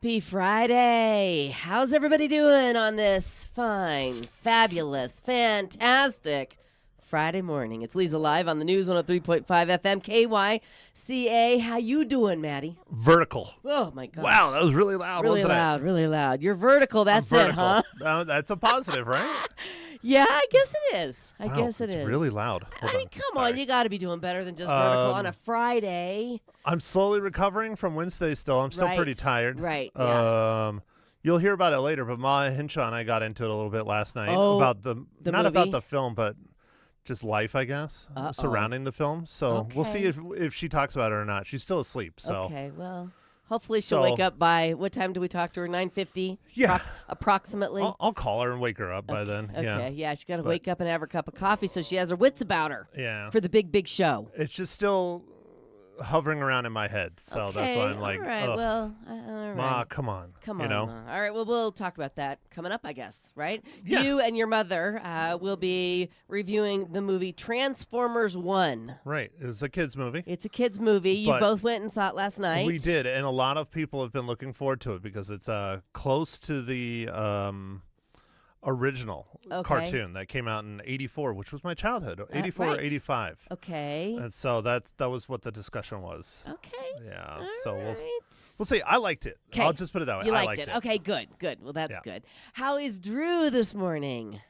Happy Friday. How's everybody doing on this fine, fabulous, fantastic Friday morning? It's Leza live on the News 103.5 FM KYCA. How you doing, Maddie? Vertical. Oh, my gosh. Wow, that was really loud, Really wasn't loud, really loud. You're vertical. That's it? it, huh? That's a positive, right? Yeah, I guess it is. I Wow, guess it it's is. really loud. Hold I mean, on. come Sorry. on. You got to be doing better than just vertical on a Friday. I'm slowly recovering from Wednesday still. I'm still pretty tired. Right, yeah. You'll hear about it later, but Ma Hinshaw and I got into it a little bit last night about the not movie? about the film, but just life, I guess, surrounding the film. So we'll see if she talks about it or not. She's still asleep. So okay, well, hopefully she'll wake up by, what time do we talk to her? 9:50? Yeah. Approximately? I'll call her and wake her up by then. Okay, yeah, she's got to wake up and have her cup of coffee so she has her wits about her. Yeah. For the big show. It's just still hovering around in my head, so that's why I'm like, all right, well, all right. Ma, come on. Come on, you know? Ma. All right, well, we'll talk about that coming up, I guess, right? Yeah. You and your mother will be reviewing the movie Transformers 1. Right. It was a kid's movie. It's a kid's movie. You But both went and saw it last night. We did, and a lot of people have been looking forward to it because it's close to the original cartoon that came out in 84, which was my childhood, 84 right. or 85. Okay. And so that was what the discussion was. Okay. Yeah. All so right. we'll see. I liked it. 'Kay. I'll just put it that way. You I liked liked it. Okay, good. Well, that's good. How is Drew this morning?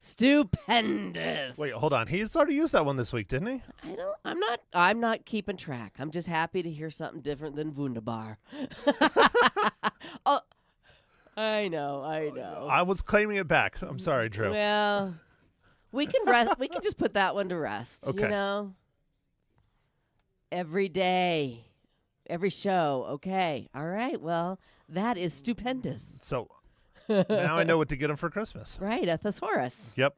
Stupendous. Wait, hold on. He's already used that one this week, didn't he? I'm not keeping track. I'm just happy to hear something different than Wunderbar. Oh, I know. I was claiming it back. I'm sorry, Drew. Well, we can rest. We can just put that one to rest. Okay. You know, every day, every show. Okay. All right. Well, that is stupendous. So now I know what to get him for Christmas. Right, a thesaurus. Yep.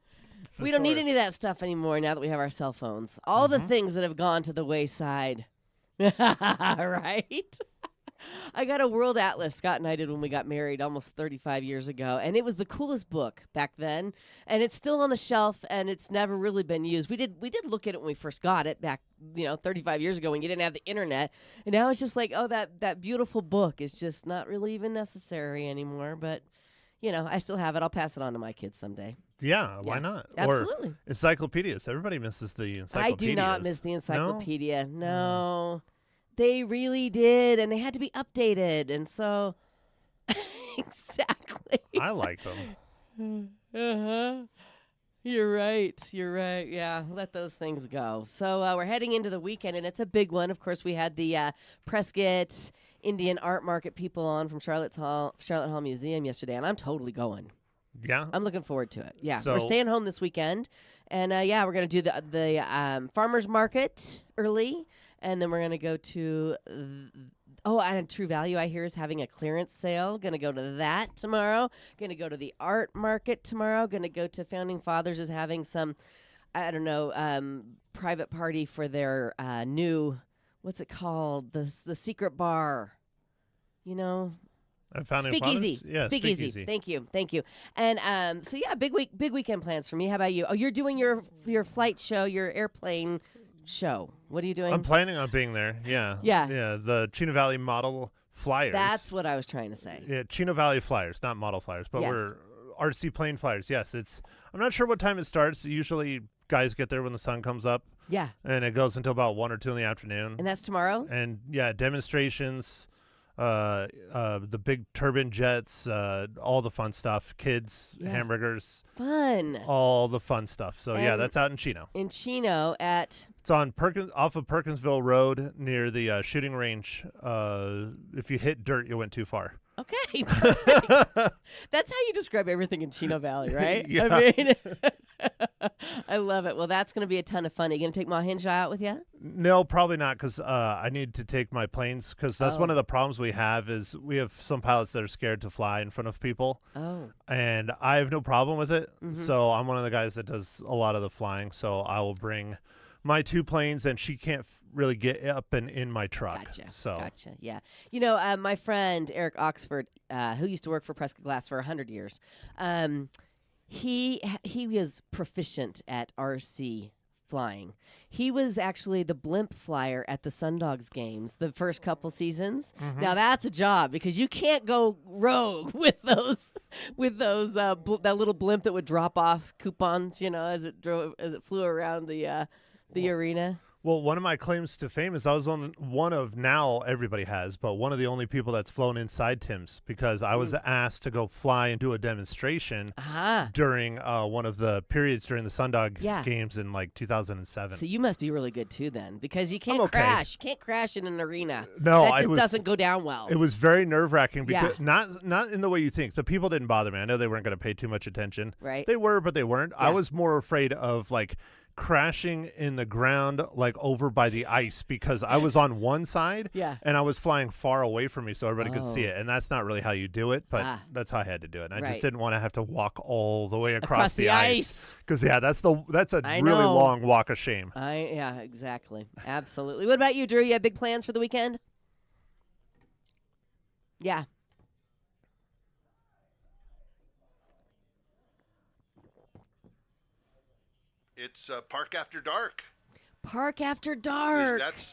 We don't need any of that stuff anymore now that we have our cell phones. All the things that have gone to the wayside. Right? I got a world atlas Scott and I did when we got married almost 35 years ago, and it was the coolest book back then, and it's still on the shelf, and it's never really been used. We did look at it when we first got it back, 35 years ago when you didn't have the internet, and now it's just like, oh, that beautiful book is just not really even necessary anymore, but I still have it. I'll pass it on to my kids someday. Yeah, why not? Absolutely. Or encyclopedias. Everybody misses the encyclopedias. I do not miss the encyclopedia. No. They really did, and they had to be updated, and so exactly. I like them. Uh-huh. You're right. Yeah, let those things go. So we're heading into the weekend, and it's a big one. Of course, we had the Prescott Indian Art Market people on from Charlotte Hall Museum yesterday, and I'm totally going. Yeah? I'm looking forward to it. Yeah, So- we're staying home this weekend, and we're going to do the farmers market early, and then we're going to go to and True Value, I hear, is having a clearance sale. Going to go to that tomorrow. Going to go to the art market tomorrow. Going to go to Founding Fathers is having some, private party for their new, what's it called? The secret bar. Speakeasy. Yeah, Speakeasy. Thank you. And big weekend plans for me. How about you? Oh, you're doing your flight show, your airplane show. What are you doing? I'm planning on being there. Yeah. Yeah. Yeah, the Chino Valley Model Flyers. That's what I was trying to say. Yeah, Chino Valley Flyers, not Model Flyers, but Yes. we're RC plane flyers. Yes, I'm not sure what time it starts. Usually guys get there when the sun comes up. Yeah. And it goes until about 1 or 2 in the afternoon. And that's tomorrow? And yeah, demonstrations, the big turbine jets, all the fun stuff, kids, hamburgers, fun, all the fun stuff. So and that's out in Chino. It's on off of Perkinsville Road near the shooting range. If you hit dirt, you went too far. Okay. That's how you describe everything in Chino Valley, right? Yeah. I mean, I love it. Well, that's going to be a ton of fun. Are you going to take Ma Hinshaw out with you? No, probably not, because I need to take my planes, because that's one of the problems we have is we have some pilots that are scared to fly in front of people. Oh. And I have no problem with it. So I'm one of the guys that does a lot of the flying. So I will bring my 2 planes, and she can't really get up and in my truck. Gotcha. Yeah. My friend Eric Oxford, who used to work for Prescott Glass for 100 years, he was proficient at RC flying. He was actually the blimp flyer at the Sundogs games the first couple seasons. Now that's a job because you can't go rogue with that little blimp that would drop off coupons, as it flew around the arena. Well, one of my claims to fame is I was one of, now everybody has, but one of the only people that's flown inside Tim's, because I was asked to go fly and do a demonstration during one of the periods during the Sundogs games in like 2007. So you must be really good too then, because you can't okay. crash. You can't crash in an arena. No, that just doesn't go down well. It was very nerve-wracking because not in the way you think. The people didn't bother me. I know they weren't going to pay too much attention. Right. They were, but they weren't. Yeah. I was more afraid of like crashing in the ground, like over by the ice, because I was on one side and I was flying far away from me so everybody could see it, and that's not really how you do it, but that's how I had to do it, and I just didn't want to have to walk all the way across the ice, because that's a really long walk of shame. Exactly, absolutely. What about you, Drew? You have big plans for the weekend? Yeah. It's Park After Dark. Park After Dark. That's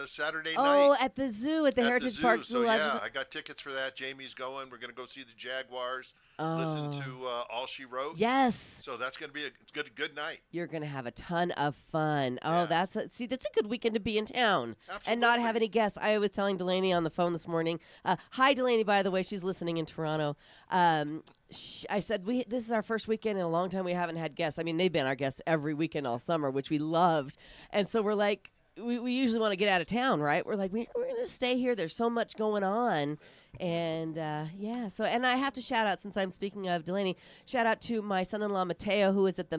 Saturday night. Oh, at the zoo, at the Heritage Park Zoo. So I got tickets for that. Jamie's going. We're going to go see the Jaguars. Listen to All She Wrote. Yes. So that's going to be a good night. You're going to have a ton of fun. Oh, that's a good weekend to be in town. Absolutely. And not have any guests. I was telling Delaney on the phone this morning. Hi, Delaney, by the way. She's listening in Toronto. I said, this is our first weekend in a long time we haven't had guests. I mean, they've been our guests every weekend all summer, which we loved. And so we're like, we usually want to get out of town, right? We're like, we're going to stay here. There's so much going on. And, and I have to shout out, since I'm speaking of Delaney, shout out to my son-in-law, Mateo, who is at the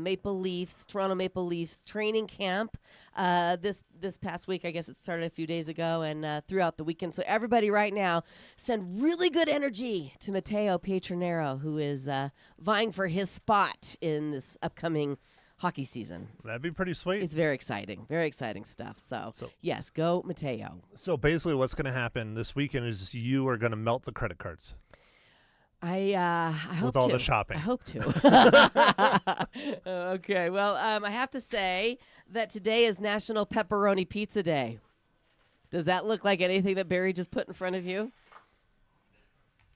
Toronto Maple Leafs training camp this past week. I guess it started a few days ago and throughout the weekend. So everybody right now send really good energy to Mateo Pietranero, who is vying for his spot in this upcoming hockey season. That'd be pretty sweet. It's very exciting stuff. So yes, go Mateo. So basically what's going to happen this weekend is you are going to melt the credit cards. I hope with all to. the shopping. I hope to. Okay. Well, I have to say that today is National Pepperoni Pizza Day. Does that look like anything that Barry just put in front of you?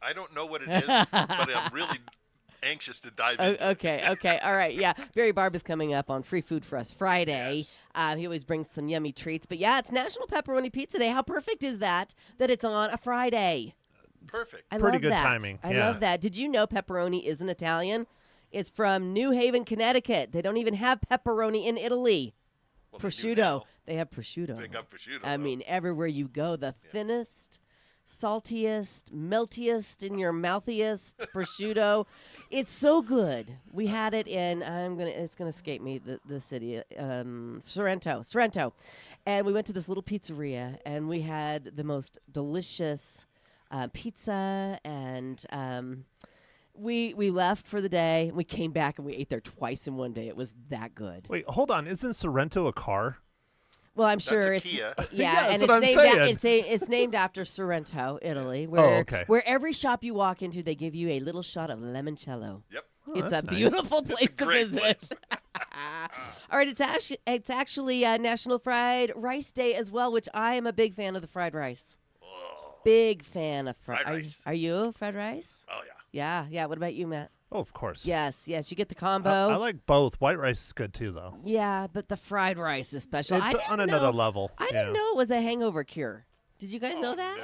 I don't know what it is, but I'm really anxious to dive into Okay. All right. Yeah. Barry Barb is coming up on Free Food for Us Friday. Yes. He always brings some yummy treats. But yeah, it's National Pepperoni Pizza Day. How perfect is that it's on a Friday? Perfect. I Pretty love good that. timing. I love that. Did you know pepperoni isn't Italian? It's from New Haven, Connecticut. They don't even have pepperoni in Italy. Well, Prosciutto. They have prosciutto. They got prosciutto. I mean, everywhere you go, the thinnest, saltiest, meltiest in your mouthiest prosciutto. It's so good. We had it in it's gonna escape me the city, Sorrento, and we went to this little pizzeria and we had the most delicious pizza, and we left for the day. We came back and we ate there twice in one day. It was that good. Wait, hold on. Isn't Sorrento a car? Well, I'm That's sure a it's Kia. yeah, and that's what I'm saying. it's named after Sorrento, Italy, where okay. where every shop you walk into, they give you a little shot of limoncello. Yep. It's a that's nice. beautiful place to great visit. place. All right, it's actually National Fried Rice Day as well, which I am a big fan of the fried rice. Big fan of Fried rice. Are you fried rice? Oh, yeah. Yeah. What about you, Matt? Oh, of course. Yes. You get the combo. I like both. White rice is good too, though. Yeah, but the fried rice is special. It's on another level. I didn't know it was a hangover cure. Did you guys know that?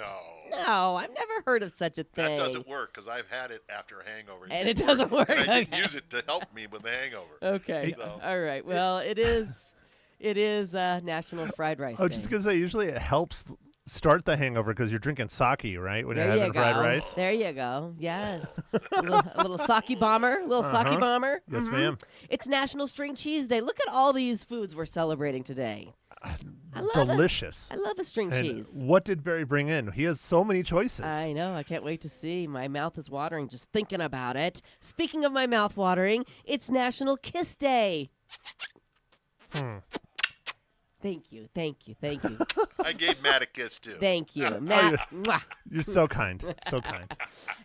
No, I've never heard of such a thing. That doesn't work because I've had it after a hangover. And it doesn't work. And I didn't Okay. use it to help me with the hangover. Okay. So. All right. Well, it is National Fried Rice I was Day. just going to say, usually it helps start the hangover because you're drinking sake, right? When There you're you having go. fried rice. There you go. Yes. a little sake bomber. Sake bomber. Yes, ma'am. It's National String Cheese Day. Look at all these foods we're celebrating today. I love Delicious. I love a string And cheese. what did Barry bring in? He has so many choices. I know. I can't wait to see. My mouth is watering just thinking about it. Speaking of my mouth watering, it's National Kiss Day. Thank you. I gave Matt a kiss, too. Thank you. Matt. Mwah. You're so kind. So kind.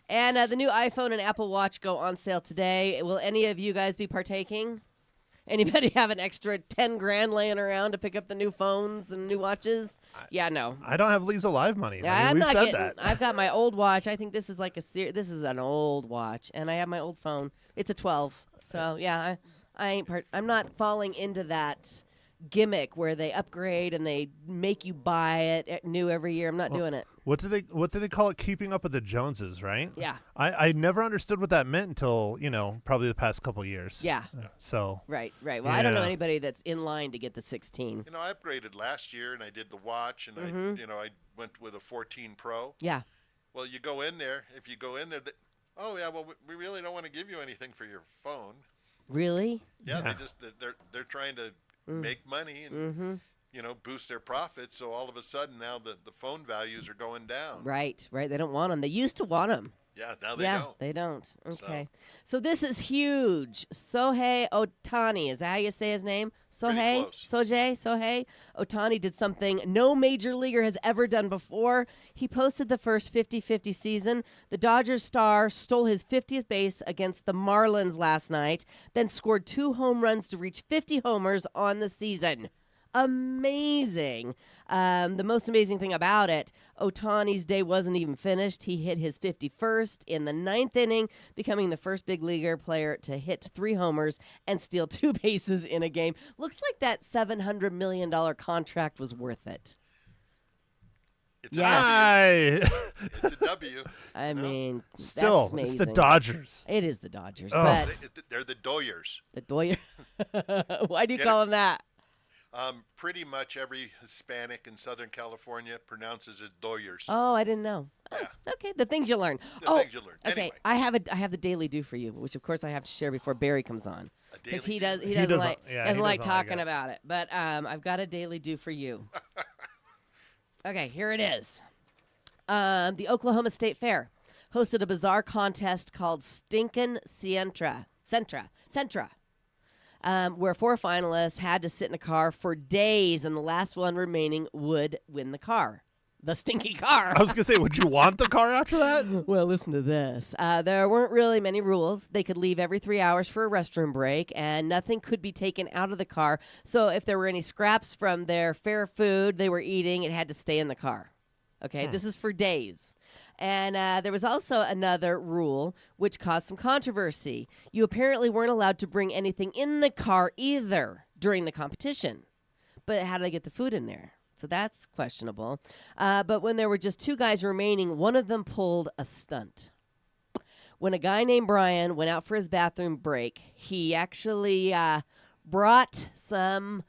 And the new iPhone and Apple Watch go on sale today. Will any of you guys be partaking? Anybody have an extra 10 grand laying around to pick up the new phones and new watches? Yeah, no. I don't have Leza Live money. Yeah, we've said that. I've got my old watch. I think this is like this is an old watch, and I have my old phone. It's a 12. So yeah, I'm not falling into that gimmick where they upgrade and they make you buy it new every year. I'm not doing it. What do they call it? Keeping up with the Joneses, right? Yeah. I never understood what that meant until, probably the past couple years. Yeah. So. Right. Well, I don't know anybody that's in line to get the 16. I upgraded last year and I did the watch and I went with a 14 Pro. Yeah. Well, you go in there. If you go in there, we really don't want to give you anything for your phone. Really? Yeah. They're trying to make money and boost their profits. So all of a sudden now the phone values are going down. Right. They don't want them. They used to want them. Yeah, now they don't. They don't. Okay. So this is huge. Shohei Ohtani. Is that how you say his name? Shohei Ohtani did something no major leaguer has ever done before. He posted the first 50-50 season. The Dodgers star stole his 50th base against the Marlins last night, then scored 2 home runs to reach 50 homers on the season. Amazing. The most amazing thing about it, Ohtani's day wasn't even finished. He hit his 51st in the 9th inning, becoming the first big leaguer player to hit 3 homers and steal 2 bases in a game. Looks like that $700 million contract was worth it. It's a W. It's a W. I mean, still, that's amazing. It's the Dodgers. It is the Dodgers, but they're the Doyers. The Doyers. Why do you call them that? Pretty much every Hispanic in Southern California pronounces it Doyers. Oh, I didn't know. Yeah. Oh, okay, the things you learn. Things you learn. Okay, anyway. I have the daily do for you, which of course I have to share before Barry comes on because he doesn't like talking about it. But I've got a daily do for you. Okay, here it is. The Oklahoma State Fair hosted a bizarre contest called Stinkin' Sentra, where 4 finalists had to sit in a car for days, and the last one remaining would win the car. The stinky car. I was going to say, would you want the car after that? Well, listen to this. There weren't really many rules. They could leave every 3 hours for a restroom break, and nothing could be taken out of the car. So if there were any scraps from their fair food they were eating, it had to stay in the car. Okay, This is for days. And there was also another rule which caused some controversy. You apparently weren't allowed to bring anything in the car either during the competition. But how did they get the food in there? So that's questionable. But when there were just 2 guys remaining, one of them pulled a stunt. When a guy named Brian went out for his bathroom break, he actually brought some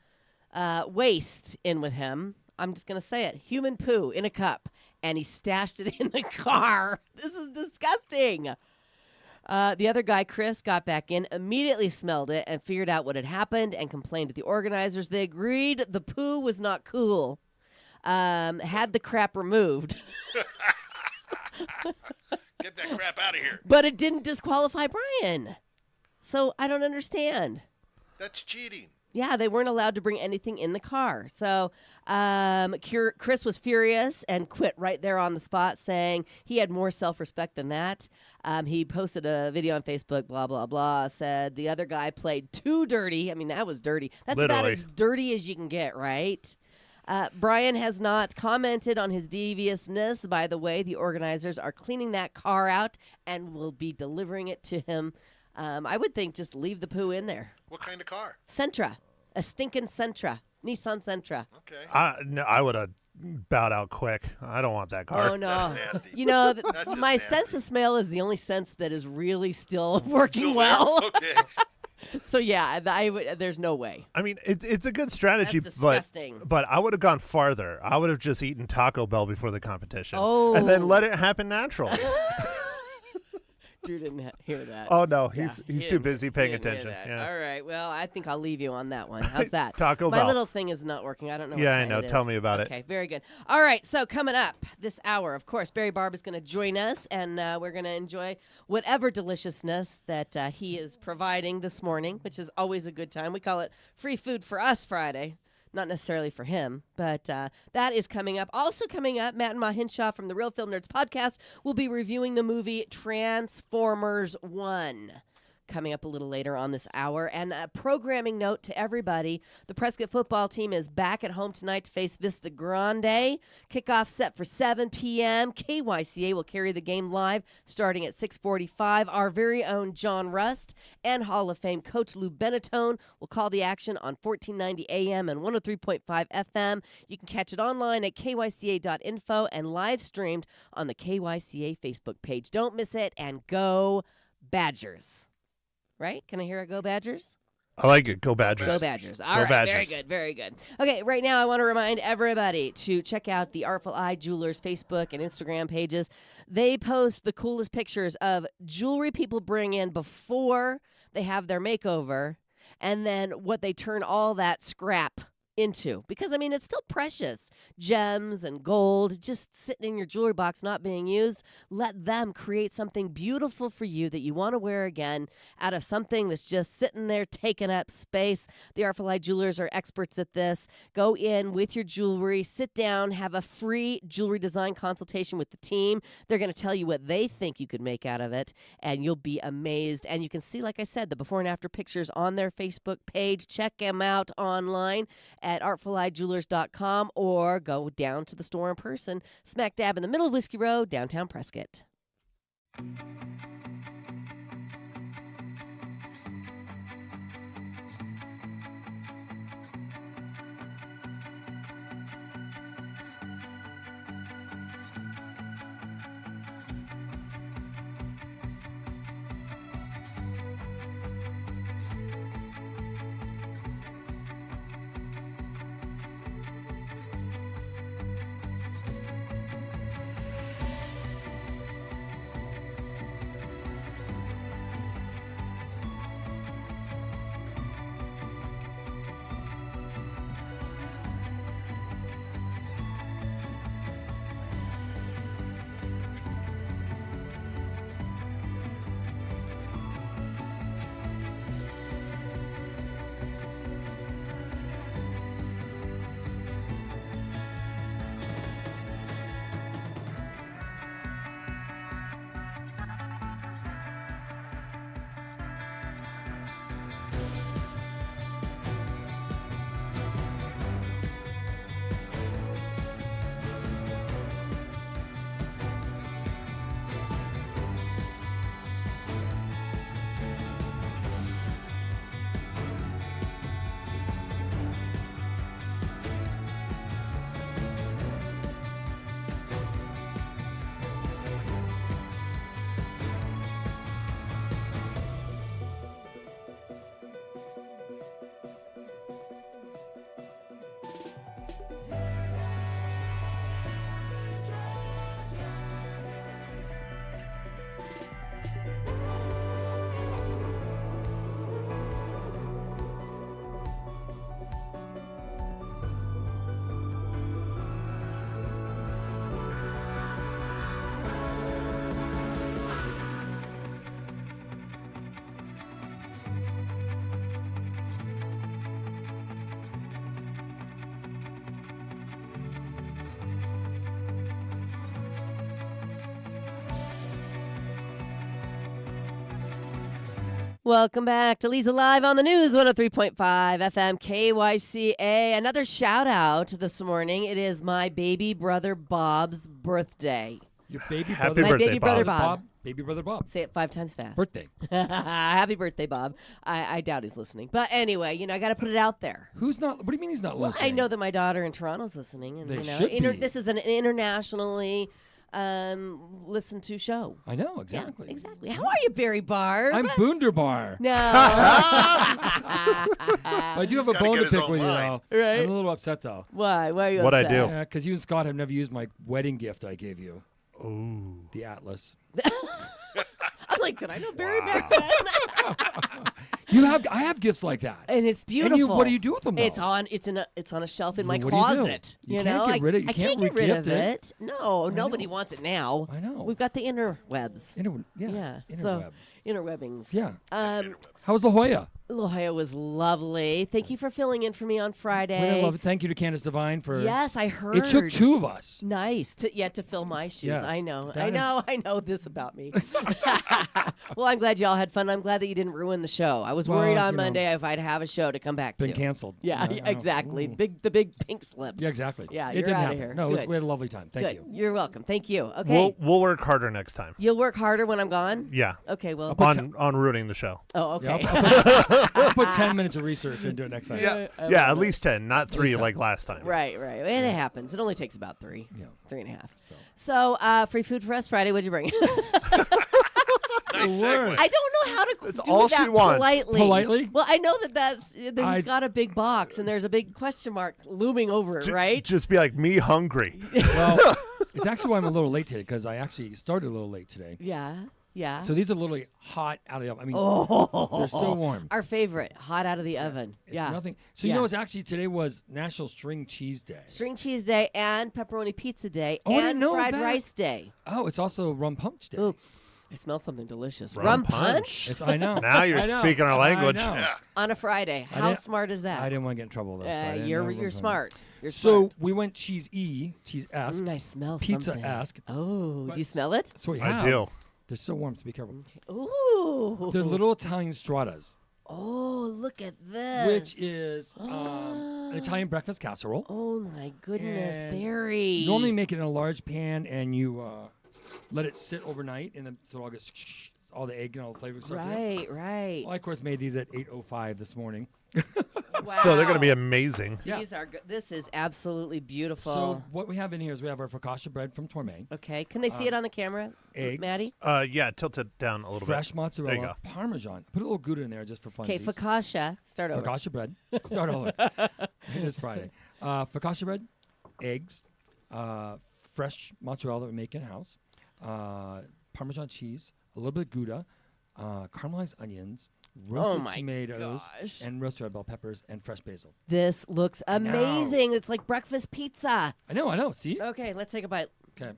waste in with him. I'm just going to say it. Human poo in a cup. And he stashed it in the car. This is disgusting. The other guy, Chris, got back in, immediately smelled it, and figured out what had happened and complained to the organizers. They agreed the poo was not cool. Had the crap removed. Get that crap out of here. But it didn't disqualify Brian. So I don't understand. That's cheating. Yeah, they weren't allowed to bring anything in the car. So Chris was furious and quit right there on the spot, saying he had more self-respect than that. He posted a video on Facebook, blah, blah, blah, said the other guy played too dirty. I mean, that was dirty. That's Literally. about as dirty as you can get, right? Brian has not commented on his deviousness. By the way, the organizers are cleaning that car out and will be delivering it to him. I would think just leave the poo in there. What kind of car? Sentra. A stinking Sentra. Nissan Sentra. Okay. No, I would have bowed out quick. I don't want that car. Oh, no. That's nasty. You know, my nasty. sense of smell is the only sense that is really still working well. Okay. So, yeah, there's no way. I mean, it's a good strategy, That's disgusting. but I would have gone farther. I would have just eaten Taco Bell before the competition. Oh. And then let it happen naturally. Drew didn't hear that. Oh, no. He's he too didn't- busy paying he didn't hear attention. that. Yeah. All right. Well, I think I'll leave you on that one. How's that? Taco My Bell. little thing is not working. I don't know what Yeah, I time know. it is. Tell me about it. Okay, very good. All right. So coming up this hour, of course, Barry Barb is going to join us, and we're going to enjoy whatever deliciousness that he is providing this morning, which is always a good time. We call it Free Food for Us Friday. Not necessarily for him, but that is coming up. Also coming up, Matt and Ma Hinshaw from the Real Film Nerds podcast will be reviewing the movie Transformers 1. coming up a little later on this hour. And a programming note to everybody, the Prescott football team is back at home tonight to face Vista Grande. Kickoff set for 7 p.m. KYCA will carry the game live starting at 6:45. Our very own John Rust and Hall of Fame coach Lou Benetone will call the action on 1490 AM and 103.5 FM. You can catch it online at kyca.info and live streamed on the KYCA Facebook page. Don't miss it, and go Badgers. Right? Can I hear a go Badgers? I like it. Go Badgers. Go Badgers. All right. Badgers. Very good. Very good. Okay, right now I want to remind everybody to check out the Artful Eye Jewelers Facebook and Instagram pages. They post the coolest pictures of jewelry people bring in before they have their makeover, and then what they turn all that scrap into. Because, I mean, it's still precious. Gems and gold just sitting in your jewelry box not being used. Let them create something beautiful for you that you want to wear again out of something that's just sitting there taking up space. The Artful Eye Jewelers are experts at this. Go in with your jewelry, sit down, have a free jewelry design consultation with the team. They're going to tell you what they think you could make out of it, and you'll be amazed. And you can see, like I said, the before and after pictures on their Facebook page. Check them out online at artfuleyejewelers.com, or go down to the store in person, smack dab in the middle of Whiskey Road, downtown Prescott. Welcome back to Leza Live on the News, 103.5 FM KYCA. Another shout out this morning. It is my baby brother Bob's birthday. Your baby Happy brother? My birthday, baby brother Bob. Baby brother Bob. Say it 5 times fast. Birthday. Happy birthday, Bob. I doubt he's listening. But anyway, I got to put it out there. Who's not? What do you mean he's not listening? I know that my daughter in Toronto's listening. And, They should be. This is an internationally listened to show. I know, exactly. Yeah, exactly. How are you, Barry Barb? I'm Boonderbar. No. I do have a Gotta bone get to his pick own with you, line. though. Right. I'm a little upset, though. Why? Why are you What'd I upset? do? Yeah, because you and Scott have never used my wedding gift I gave you. Ooh. The Atlas. I'm like, did I know Barry back then? I have gifts like that. And it's beautiful. What do you do with them, though? It's on a shelf in my What do you do? closet. You can't get rid of it. You I can't can't get rid of re-gift it. it. No, nobody wants it now. I know. We've got the interwebs. Yeah. Yeah. Interweb. So interwebbings. Yeah. Um, How's La Jolla? La Jolla was lovely. Thank you for filling in for me on Friday. I love it. Thank you to Candace Devine for. Yes, I heard. It took two of us. Nice to fill my shoes. Yes, I know this about me. Well, I'm glad y'all had fun. I'm glad that you didn't ruin the show. I was worried on Monday if I'd have a show to come back to. Been canceled. Yeah, exactly. The big pink slip. Yeah, exactly. Yeah, it you're didn't out of happen. here. No, Good. we had a lovely time. Thank you. You're welcome. Thank you. Okay. We'll work harder next time. You'll work harder when I'm gone? Yeah. Okay, well. On ruining the show. Oh, okay. Yeah, I'll put 10 minutes of research into it next time. Yeah, at least 10, not 3 like last time. Right. And it happens. It only takes about 3. Yeah. 3.5. So, free food for us Friday. What'd you bring? Nice segue. I don't know how to It's do all that she wants. politely. Politely? Well, I know that he's got a big box and there's a big question mark looming over it, right? Just be like, me hungry. Well, it's actually why I'm a little late today because I actually started a little late today. Yeah. So these are literally hot out of the oven. I mean, they're so warm. Our favorite, hot out of the oven. It's Yeah. nothing. So you know, it's actually today was National String Cheese Day. String cheese day and pepperoni pizza day Oh, I didn't and know fried that. rice day. Oh, it's also Rum Punch Day. Ooh, I smell something delicious. Rum punch? I know. Now you're I know. speaking our language. I know. Yeah. On a Friday. How smart is that? I didn't want to get in trouble though. So I didn't know you're Rum Punch. smart. You're So smart. we went cheese-esque, I smell something. pizza-esque. Oh, do you smell it? So we I have. do. They're so warm, so be careful. Ooh. They're little Italian stratas, Oh, look at this. which is an Italian breakfast casserole. Oh my goodness, And Barry. Normally make it in a large pan and you let it sit overnight, and then so all gets all the egg and all the flavor stuff. Right. Well, I of course made these at 8:05 this morning. Wow. So they're going to be amazing. Yeah. These are good. This is absolutely beautiful. So what we have in here is we have our focaccia bread from Torme, Okay, can they see it on the camera, eggs, Maddie? Yeah, tilt it down a little fresh bit. mozzarella, There you Parmesan. Put a little Gouda in there just for fun. Okay, focaccia. Start over. Focaccia bread. Start over. It is Friday. Focaccia bread, eggs, fresh mozzarella that we make in house, Parmesan cheese, a little bit of Gouda, caramelized onions, roasted my tomatoes, gosh. and roasted red bell peppers, and fresh basil. This looks amazing. It's like breakfast pizza. I know. See? Okay, let's take a bite. Okay.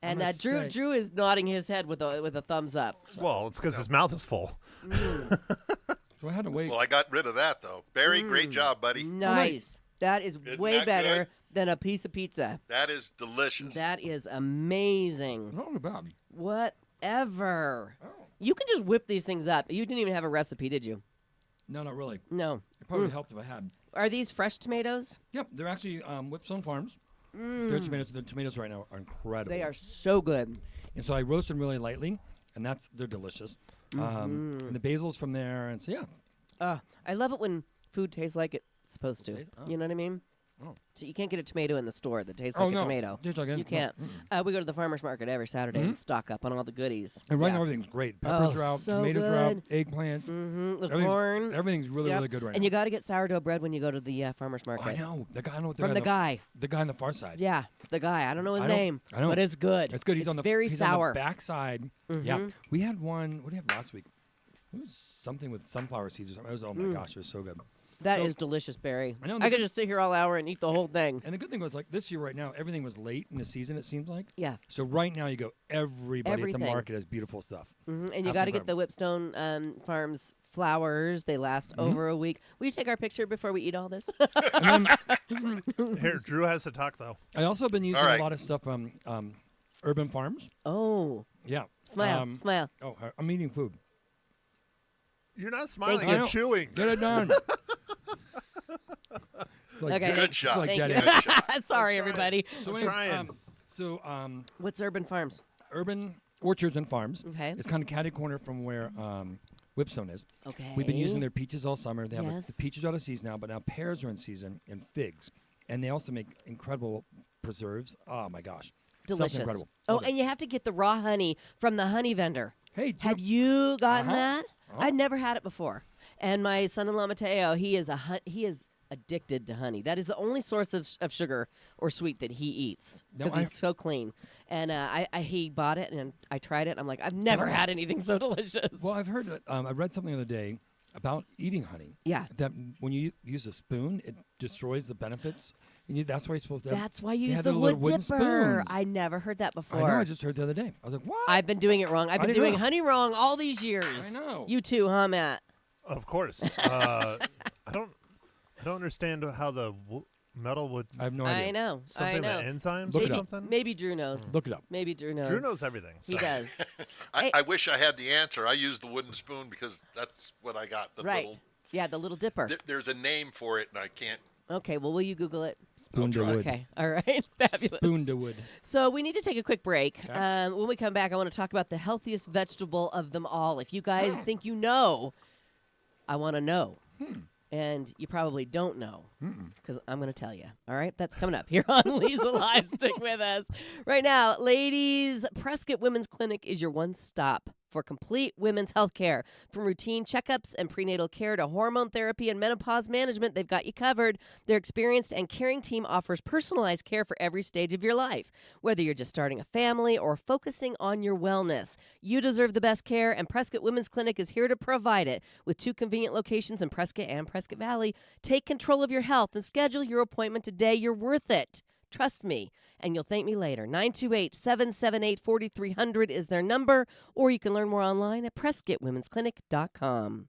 And gonna Drew say- Drew is nodding his head with a thumbs up. Well, it's because his mouth is full. So I had to wait. Well, I got rid of that though. Barry, great job, buddy. Nice. That is Isn't way that better good? than a piece of pizza. That is delicious. That is amazing. Not bad. Whatever. Oh. You can just whip these things up. You didn't even have a recipe, did you? No, not really. No. It probably helped if I had. Are these fresh tomatoes? Yep, they're actually Whipstone Farms. Their tomatoes right now are incredible. They are so good. And so I roast them really lightly, and they're delicious. And the basil's from there, and so yeah. I love it when food tastes like it's supposed to. You know what I mean? Oh. So you can't get a tomato in the store that tastes Oh, like no. a tomato. Tastes like it. You No. can't. We go to the farmer's market every Saturday and stock up on all the goodies. And right Yeah. now everything's great. Peppers are out, so tomatoes are out, good. eggplant. The Everything- corn. Everything's really, Yep. really good right And now. you got to get sourdough bread when you go to the farmer's Oh, market. I know. The guy, I know what From the guy. The guy on the far side. Yeah, the guy. I don't know his I know- name, I know. but it's good. It's good. He's It's on the very he's sour. on the backside. Yeah. We had one. What did we have last week? It was something with sunflower seeds or something. It was, oh my gosh, it was so good. That So- is delicious, Barry. I know, I could just sit here all hour and eat the whole thing. And the good thing was, like this year right now, everything was late in the season. It seems like. Yeah. So right now, you go. Everybody at Everything. the market has beautiful stuff. And you got to get the Whipstone Farms flowers. They last over a week. Will you take our picture before we eat all this? Here, Drew has to talk, though. I also have been using All right. a lot of stuff from Urban Farms. Oh, Yeah. smile, smile. Oh, I'm eating food. You're not smiling. you. You're chewing. Get it done. It's like Okay. Jet- Good it's shot. like Thank Jet you. Ed. Sorry, everybody. So, I'm anyways, trying. What's Urban Farms? Urban Orchards and Farms. Okay. It's kind of catty corner from where Whipstone is. Okay. We've been using their peaches all summer. They have Yes. the peaches are out of season now, but now pears are in season and figs, and they also make incredible preserves. Oh my gosh, Stuff's Delicious. incredible. Oh, Love it. and you have to get the raw honey from the honey vendor. Hey, Have you gotten Uh-huh. that? Uh-huh. I'd never had it before. And my son-in-law Mateo, he is addicted to honey. That is the only source of sugar or sweet that he eats No, because he's so clean. And he bought it and I tried it. I'm like, I've never had anything so delicious. Well, I've heard that. I read something the other day about eating honey. Yeah. That when you use a spoon, it destroys the benefits. And that's why you're supposed to. That's why you they use have the their little wood wooden dipper. spoons. I never heard that I before. know. I just heard the other day. I was like, what? I've been doing it wrong. I've I been didn't doing know. honey wrong all these years. I know. You too, huh, Matt? Of course. I don't understand how the metal would. I have no idea. I know. Something about enzymes Look or it up. something? Maybe Drew knows. Look it up. Maybe Drew knows. Drew knows everything. He does. I wish I had the answer. I used the wooden spoon because that's what I got. The Right. little. Yeah, the little dipper. There's a name for it, and I can't. Okay, well, will you Google it? Spoon to wood. Okay, all right. Fabulous. Spoon to wood. So we need to take a quick break. Okay. When we come back, I want to talk about the healthiest vegetable of them all. If you guys think you know, I want to know. And you probably don't know because I'm going to tell you. All right? That's coming up here on Leza Live. Stick with us. Right now, ladies, Prescott Women's Clinic is your one stop for complete women's health care. From routine checkups and prenatal care to hormone therapy and menopause management, they've got you covered. Their experienced and caring team offers personalized care for every stage of your life. Whether you're just starting a family or focusing on your wellness, you deserve the best care, and Prescott Women's Clinic is here to provide it. With 2 convenient locations in Prescott and Prescott Valley, take control of your health and schedule your appointment today. You're worth it. Trust me, and you'll thank me later. 928-778-4300 is their number, or you can learn more online at PrescottWomen'sClinic.com.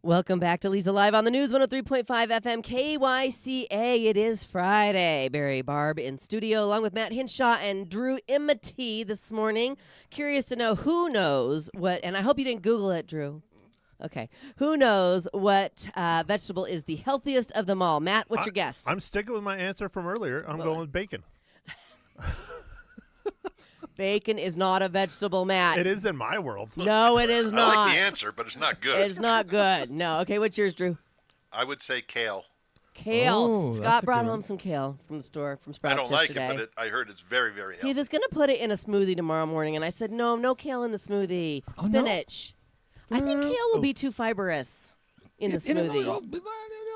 Welcome back to Leza Live on the News 103.5 FM KYCA. It is Friday. Barry Barb in studio along with Matt Hinshaw and Drew Imity this morning. Curious to know who knows what, and I hope you didn't Google it, Drew. Okay. Who knows what vegetable is the healthiest of them all? Matt, what's your guess? I'm sticking with my answer from earlier. I'm going with bacon. Bacon is not a vegetable, Matt. It is in my world. No, it is not. I like the answer, but it's not good. It's not good. No. Okay, what's yours, Drew? I would say kale. Kale. Oh, that's Scott a brought good home one. some kale from the store, from I Sprouts don't like yesterday. it, but I heard it's very, very He healthy. was going to put it in a smoothie tomorrow morning, and I said, no kale in the smoothie. Oh, no? Spinach. I think kale will be too fibrous in the smoothie.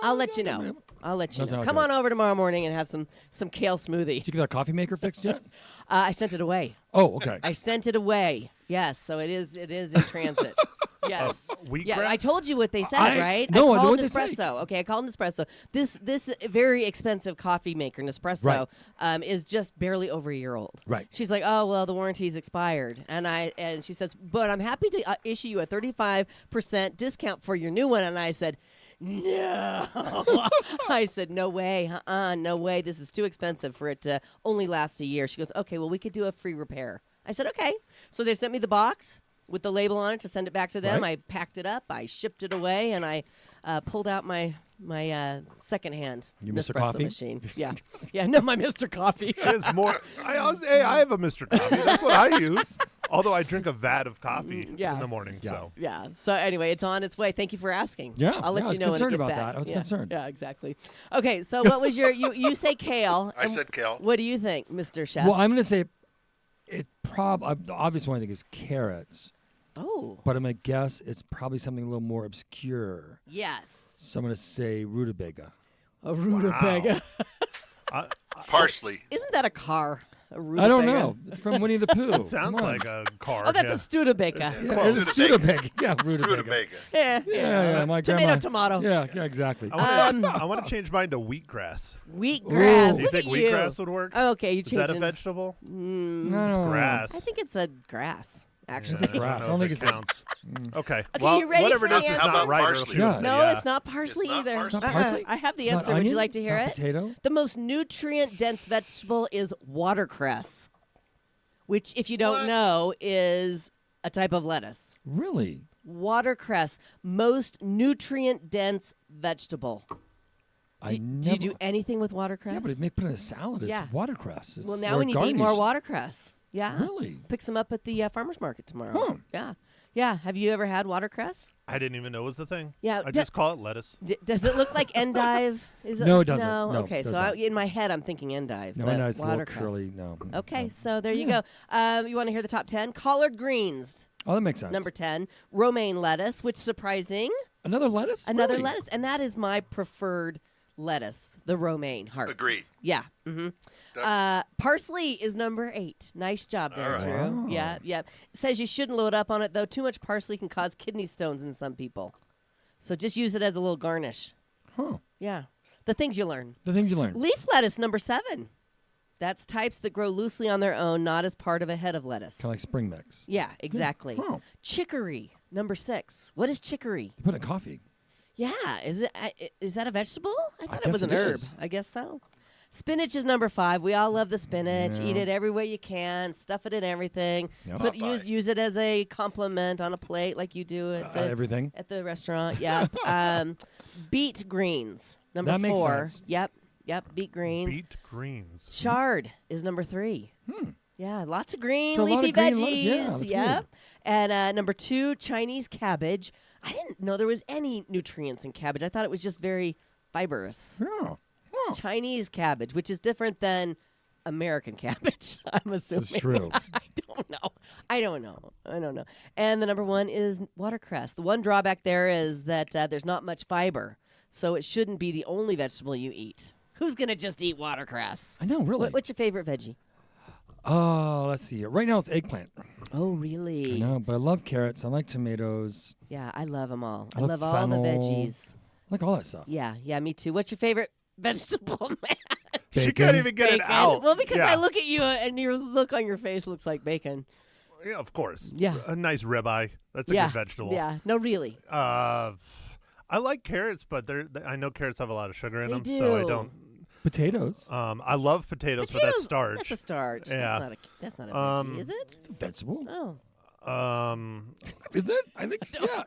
I'll let you know. I'll let you That's know. not Come good. on over tomorrow morning and have some kale smoothie. Did you get that coffee maker fixed yet? I sent it away. Oh, okay. I sent it away. Yes, so it is in transit. Yes. Yeah, I Wheatgrass? told you what they said, I- right? no, I I know called what they say. Nespresso. Okay, I called Nespresso. This very expensive coffee maker, Nespresso, is just barely over a year old. Right. She's like, oh well, the warranty's expired, and she says, but I'm happy to issue you a 35% discount for your new one, and I said. No. I said, no way. No way. This is too expensive for it to only last a year. She goes, okay, well, we could do a free repair. I said, okay. So they sent me the box with the label on it to send it back to them. Right. I packed it up. I shipped it away, and I pulled out my secondhand Your Mr. Nespresso Coffee? machine. Yeah. Yeah, no, my Mr. Coffee. She has more. I have a Mr. Coffee. That's what I use. Although I drink a vat of coffee in the morning. Yeah. So Yeah. So anyway, it's on its way. Thank you for asking. Yeah, I'll let yeah, I you was know when I concerned get about back. that. I was concerned. Yeah, exactly. Okay, so what was your you say kale? I said kale. What do you think, Mr. Chef? Well, I'm going to say the obvious one I think is carrots, oh. but I'm going to guess it's probably something a little more obscure. Yes. So I'm going to say rutabaga. A rutabaga. Parsley. Isn't that a car? A rutabaga? I don't know. It's from Winnie the Pooh. sounds like a car. Oh, that's yeah. a Studebaker. Yeah, it's rutabaga. Yeah, rutabaga. Rutabaga. Yeah, Yeah, my Tomato, grandma. tomato. Yeah, exactly. I want to change mine to wheatgrass. Wheatgrass. Do you Look think at you. wheatgrass would work? Okay, you Is that a changing. vegetable? No, It's grass. I think it's a grass, actually. It's a grass. I don't think if it's it counts. Okay. Okay, Well, you ready whatever for it is, the it's answer? not How about right. or parsley? else you would Yeah. say No, yeah. it's not parsley It's not either. parsley. It's not parsley? I have the It's not answer. Would you onion? like to It's hear not it? potato? The most nutrient-dense vegetable is watercress, which, if you don't What? know, is a type of lettuce. Really? Watercress, most nutrient-dense vegetable. I Do you never. do anything with watercress? Yeah, but it may put in a salad. It's Yeah. watercress. It's, Well, now or we need to eat more garnish. watercress. Yeah. Really? Pick some up at the farmer's market tomorrow. Huh. Yeah. Yeah. Have you ever had watercress? I didn't even know it was the thing. Yeah, I just call it lettuce. Does it look like endive? Is No, it doesn't. No. No, Okay, it so doesn't. in my head, I'm thinking endive. No, but no, it's a little watercress. curly. No. Okay, no. so there you go. You want to hear the top 10? Collard greens, Oh, that makes sense. number 10. Romaine lettuce, which surprising. Another lettuce? Another Really? lettuce. And that is my preferred lettuce, the romaine hearts. Agreed. Yeah. Mm-hmm. Parsley is number 8. Nice job there, All right. Drew. Oh. Yeah, yeah. It says you shouldn't load up on it, though. Too much parsley can cause kidney stones in some people. So just use it as a little garnish. Huh. Yeah. The things you learn. The things you learn. Leaf lettuce, number 7. That's types that grow loosely on their own, not as part of a head of lettuce. Kind of like spring mix. Yeah, exactly. Oh. Chicory, number 6. What is chicory? You put it in coffee. Yeah, is that a vegetable? I thought it guess was an it herb. is. I guess so. Spinach is number 5. We all love the spinach. Yeah. Eat it every way you can. Stuff it in everything. Yep. Use it as a compliment on a plate, like you do at the Everything. at the restaurant. Yeah. Beet greens, number That 4. makes sense. Yep. Beet greens. Beet greens. Chard is number 3. Yeah, lots of green So a lot leafy of green veggies. yeah, that's Yep. weird. And number 2, Chinese cabbage. I didn't know there was any nutrients in cabbage. I thought it was just very fibrous. Yeah. Huh. Chinese cabbage, which is different than American cabbage, I'm assuming. This is true. I don't know. And the number 1 is watercress. The one drawback there is that there's not much fiber, so it shouldn't be the only vegetable you eat. Who's going to just eat watercress? I know, really. What's your favorite veggie? Oh, let's see. Right now it's eggplant. Oh, really? I know, but I love carrots. I like tomatoes. Yeah, I love them all. I love love all the fennel. veggies. I like all that stuff. Yeah, me too. What's your favorite vegetable, man? She Bacon. can't even get it Bacon. out. Well, because yeah. I look at you and your look on your face looks like bacon. Yeah, of course. Yeah. A nice ribeye. That's a Yeah. good vegetable. Yeah. No, really. I like carrots, but I know carrots have a lot of sugar in They them, so I do. don't. Potatoes. I love potatoes, but that's starch. That's a starch. Yeah. That's not a veggie, is it? It's a vegetable. Oh. Is it? I think so. Yeah.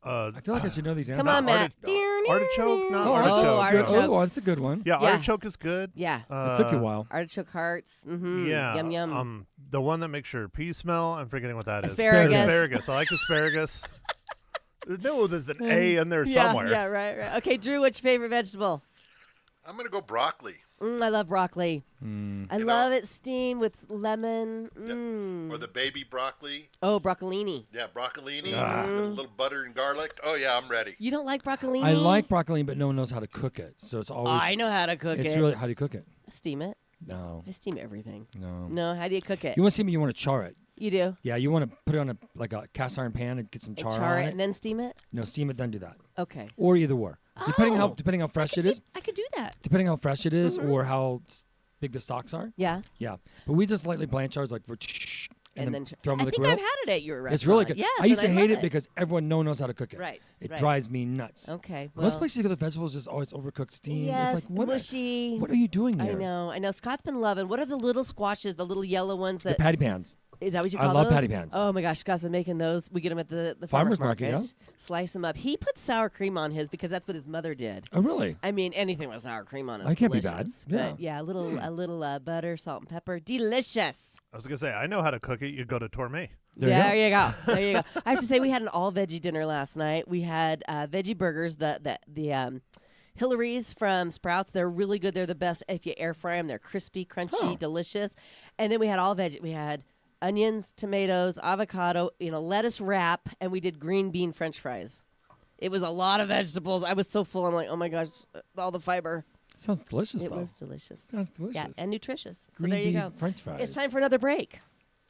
I feel like I should know these answers. Come on, Matt. artichoke? Not Oh, artichoke. artichokes. Oh, that's a good one. Yeah, Yeah. artichoke is good. Yeah. It took you a while. Artichoke hearts. Mm-hmm. Yeah. Yum, yum. The one that makes your peas smell. I'm forgetting what that is. Asparagus. Asparagus. I like asparagus. No, there's an A in there somewhere. Yeah, right. Okay, Drew, what's your favorite vegetable? I'm going to go broccoli. I love broccoli. I love it steamed with lemon. Or the baby broccoli. Oh, broccolini. Yeah, broccolini with a little butter and garlic. Oh, yeah, I'm ready. You don't like broccolini? I like broccoli, but no one knows how to cook it. So it's always. I know how to cook it. It's really how do you cook it? Steam it. No. I steam everything. No. No, how do you cook it? You want to steam it? You want to char it. You do? Yeah, you want to put it on a cast iron pan and get some char on it. And then steam it? No, steam it, then do that. Okay. Or either or. Depending how fresh it is. I could do that. Depending how fresh it is or how big the stalks are. Yeah. Yeah. But we just lightly blanch ours like and then throw them in the grill. I think I've had it at your restaurant. It's really good. Yes, I used to hate it it because everyone knows how to cook it. Right. It drives me nuts. Okay. Well, Most places you go to the vegetables just always overcooked steam. Yes, it's like, what mushy. What are you doing here? I know. Scott's been loving. What are the little squashes, the little yellow ones that? The patty pans. Is that what you call I those? love patty pans. Oh my gosh, Scott's been making those. We get them at the farmer's market. Yeah. Slice them up. He puts sour cream on his because that's what his mother did. Oh, really? I mean, anything with sour cream on it. I can't be delicious. bad. Yeah. But yeah, a little butter, salt, and pepper. Delicious. I was gonna say I know how to cook it. You go to Tourmet. There you go. There you go. I have to say we had an all veggie dinner last night. We had veggie burgers. The Hillary's from Sprouts. They're really good. They're the best if you air fry them. They're crispy, crunchy, delicious. And then we had all veggie. We had onions, tomatoes, avocado in a lettuce wrap, and we did green bean French fries. It was a lot of vegetables. I was so full. I'm like, oh my gosh, all the fiber. Sounds delicious. It was delicious. Sounds delicious. Yeah, and nutritious. Green so there you bean go. French fries. It's time for another break.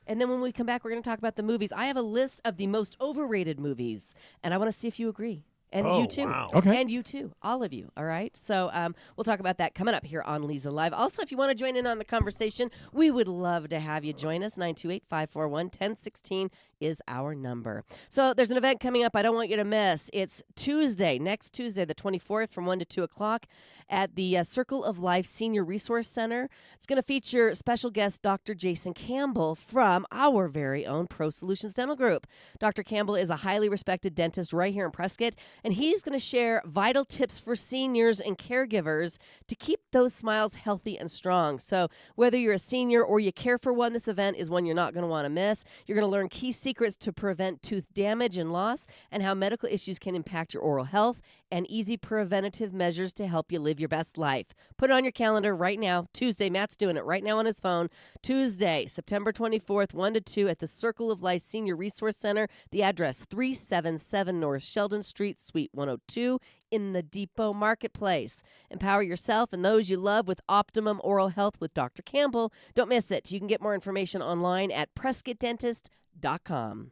And then when we come back, we're going to talk about the movies. I have a list of the most overrated movies, and I want to see if you agree. And you too. Wow. Okay. And you too. All of you. All right. So we'll talk about that coming up here on Leza Live. Also, if you want to join in on the conversation, we would love to have you join us. 928-541-1016 is our number. So there's an event coming up I don't want you to miss. It's next Tuesday, the 24th from 1 to 2 o'clock at the Circle of Life Senior Resource Center. It's going to feature special guest Dr. Jason Campbell from our very own Pro Solutions Dental Group. Dr. Campbell is a highly respected dentist right here in Prescott, and he's going to share vital tips for seniors and caregivers to keep those smiles healthy and strong. So whether you're a senior or you care for one, this event is one you're not going to want to miss. You're going to learn key secrets to prevent tooth damage and loss and how medical issues can impact your oral health and easy preventative measures to help you live your best life. Put it on your calendar right now. Tuesday, Matt's doing it right now on his phone. Tuesday, September 24th, 1 to 2 at the Circle of Life Senior Resource Center. The address, 377 North Sheldon Street, Suite 102 in the Depot Marketplace. Empower yourself and those you love with optimum oral health with Dr. Campbell. Don't miss it. You can get more information online at PrescottDentist.com.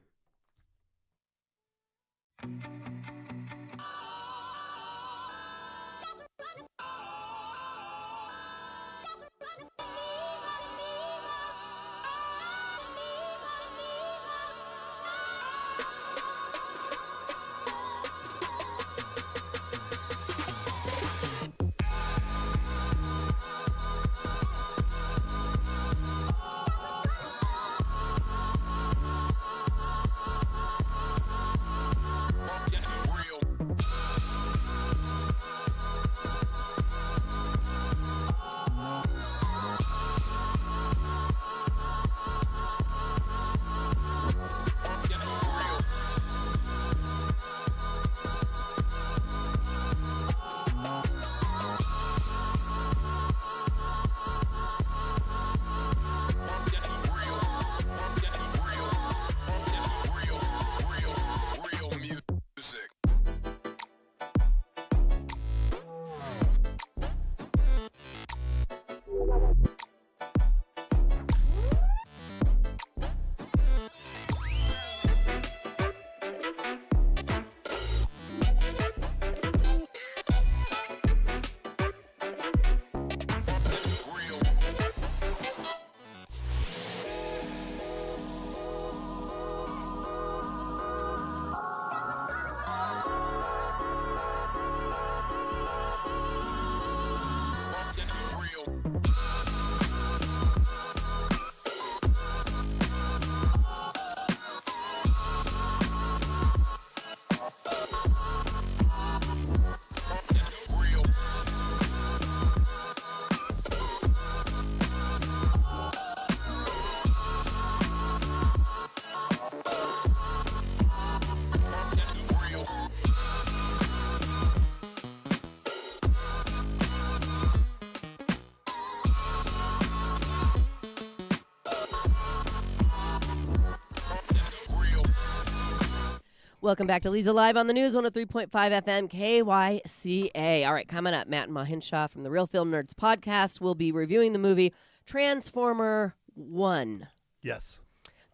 Welcome back to Leza Live on the News, 103.5 FM KYCA. All right, coming up, Matt and Mahinshaw from the Real Film Nerds podcast will be reviewing the movie Transformer 1. Yes.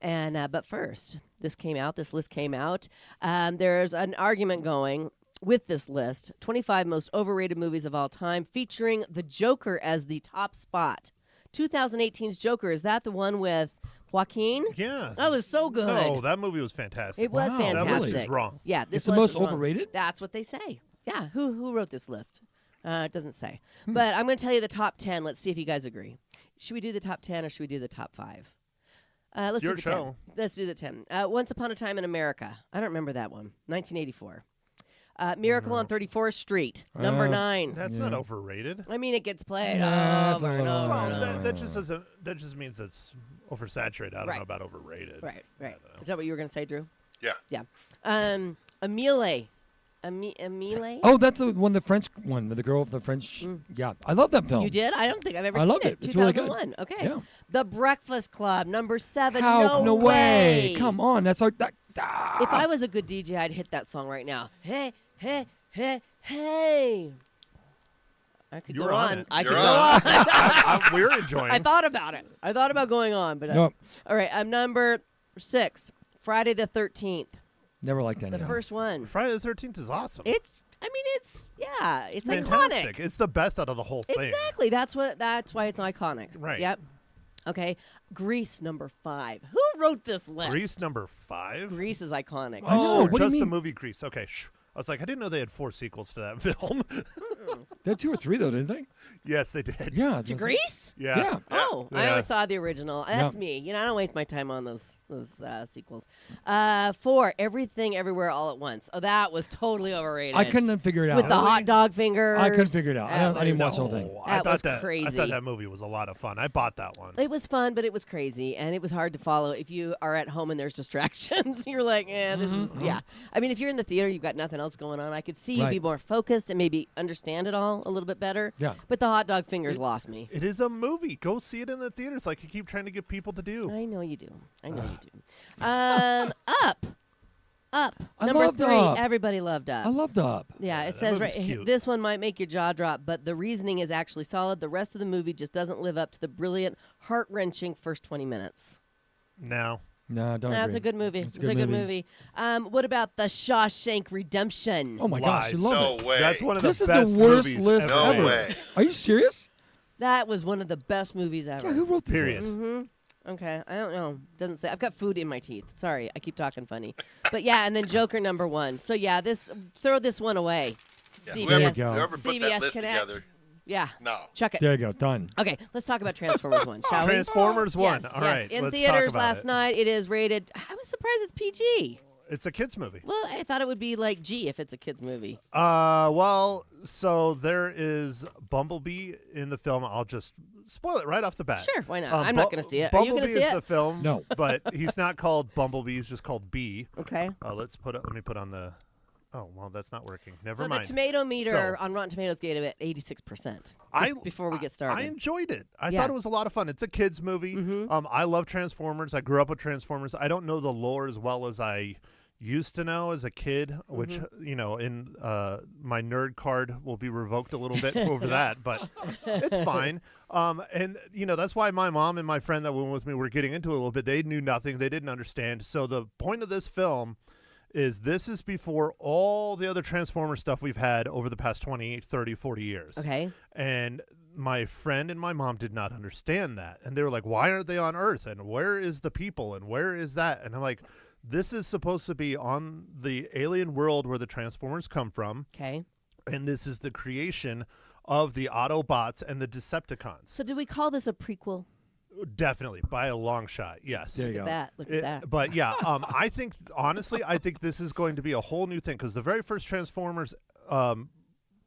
And but first, this list came out. There's an argument going with this list, 25 most overrated movies of all time, featuring the Joker as the top spot. 2018's Joker, is that the one with Joaquin? Yeah. That was so good. Oh, that movie was fantastic. It was Wow, fantastic. That list is wrong. Yeah, this It's the list most is wrong. overrated? That's what they say. Yeah, who wrote this list? It doesn't say. But I'm going to tell you the top 10. Let's see if you guys agree. Should we do the top 10 or should we do the top 5? Let's Your do the 10. show. Let's do the 10. Once Upon a Time in America. I don't remember that one. 1984. Miracle on 34th Street, number 9. That's not overrated. I mean, it gets played Yeah, it's over a and little- over. Well, and over. that just means it's oversaturated. I don't Right. know about overrated. Right. Is that what you were going to say, Drew? Yeah. Yeah. Emile. Emile? Oh, that's the one, the French one, with the girl with the French. Yeah, I love that film. You did? I don't think I've ever I seen loved it. it. It's really good. 2001. Okay. Yeah. The Breakfast Club, number 7. How? No way. Come on, that's our. If I was a good DJ, I'd hit that song right now. Hey, hey, hey, hey. I could You're go on on. it. I could You're go on on. We're enjoying. I thought about it. I thought about going on, but Nope. all right. I'm number 6. Friday the 13th, Never liked any the of them. first one. Friday the 13th is awesome. It's fantastic. iconic. It's the best out of the whole thing. Exactly. That's why it's iconic. Right. Yep. Okay. Grease, number 5. Who wrote this list? Grease number 5. Grease is iconic. I know, Oh, what do you just the mean? movie Grease. Okay. I was like, I didn't know they had 4 sequels to that film. They had 2 or 3 though, didn't they? Yes, they did. Yeah. To Grease? Yeah. Yeah. Oh, I Yeah. always saw the original. That's Yeah. me. You know, I don't waste my time on those sequels. 4, Everything Everywhere All at Once. Oh, that was totally overrated. I couldn't figure it out. With the hot dog fingers. I couldn't figure it out. That I didn't watch was- the whole thing. I That thought was I crazy. thought that movie was a lot of fun. I bought that one. It was fun, but it was crazy, and it was hard to follow if you are at home and there's distractions. You're like, this is, yeah. I mean, if you're in the theater, you've got nothing else going on. I could see you be Right. more focused and maybe understand it all a little bit better. Yeah. But the hot dog fingers lost me. It is a movie. Go see it in the theaters like you keep trying to get people to do. I know you do. Up. I Number loved 3. Up. Everybody loved Up. I loved Up. Yeah, it that says right movie's cute. this one might make your jaw drop, but the reasoning is actually solid. The rest of the movie just doesn't live up to the brilliant, heart-wrenching first 20 minutes. No. No, don't. That's agree. a good movie. It's It's a good movie. What about The Shawshank Redemption? Oh my gosh, you Lies. love No it. way. That's one of This the is the best worst movies list ever. No ever. way. Are you serious? That was one of the best movies ever. Yeah, who wrote this? Period. list? Okay, I don't know. Doesn't say. I've got food in my teeth. Sorry, I keep talking funny. But yeah, and then Joker number 1. So yeah, throw this one away. Yeah, CBS. There you whoever, go. whoever put CBS that list Connect. together, Yeah. no. Chuck it. There you go. Done. Okay, let's talk about Transformers 1, shall we? Transformers 1. Yes, All yes. right. In let's theaters talk about last it. night, it is rated. I was surprised it's PG. It's a kids movie. Well, I thought it would be like G if it's a kids movie. Well, so there is Bumblebee in the film. I'll just spoil it right off the bat. Sure, why not? I'm not going to see it. Are you Bumblebee going to see is it? the film. No. But he's not called Bumblebee. He's just called Bee. Okay. Let me put on the. Oh well, that's not working. Never So mind. the tomato meter So- on Rotten Tomatoes gave it at 86%. I- Just before we get started. I enjoyed it. I Yeah. thought it was a lot of fun. It's a kids movie. I love Transformers. I grew up with Transformers. I don't know the lore as well as I used to know as a kid, which in my nerd card will be revoked a little bit over that, but it's fine. And that's why my mom and my friend that went with me were getting into it a little bit. They knew nothing. They didn't understand. So the point of this film is this is before all the other Transformer stuff we've had over the past 20, 30, 40 years. Okay. And my friend and my mom did not understand that. And they were like, why aren't they on Earth? And where is the people? And where is that? And I'm like, this is supposed to be on the alien world where the Transformers come from. Okay. And this is the creation of the Autobots and the Decepticons. So do we call this a prequel? Definitely, by a long shot, yes. There you Look go. at that. Look at that. But yeah, I think, honestly, I think this is going to be a whole new thing because the very first Transformers